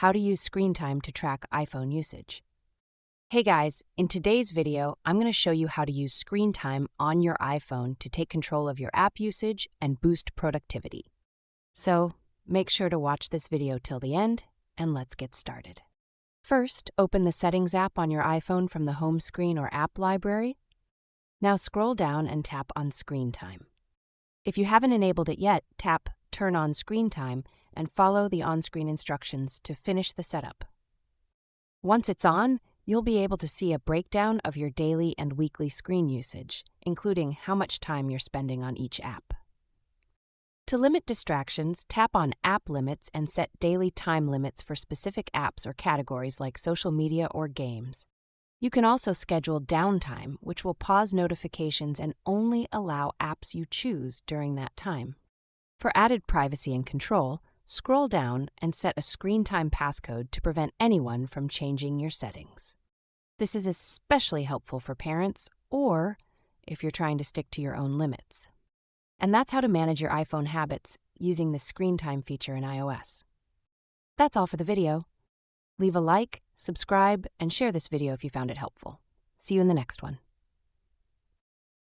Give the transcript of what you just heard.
How to use screen time to track iPhone usage. Hey guys, in today's video, I'm going to show you how to use screen time on your iPhone to take control of your app usage and boost productivity. So, make sure to watch this video till the end, and let's get started. First, open the Settings app on your iPhone from the home screen or app library. Now scroll down and tap on Screen Time. If you haven't enabled it yet, tap Turn on Screen Time and follow the on-screen instructions to finish the setup. Once it's on, you'll be able to see a breakdown of your daily and weekly screen usage, including how much time you're spending on each app. To limit distractions, tap on App Limits and set daily time limits for specific apps or categories like social media or games. You can also schedule downtime, which will pause notifications and only allow apps you choose during that time. For added privacy and control, scroll down and set a screen time passcode to prevent anyone from changing your settings. This is especially helpful for parents or if you're trying to stick to your own limits. And that's how to manage your iPhone habits using the screen time feature in iOS. That's all for the video. Leave a like, subscribe, and share this video if you found it helpful. See you in the next one.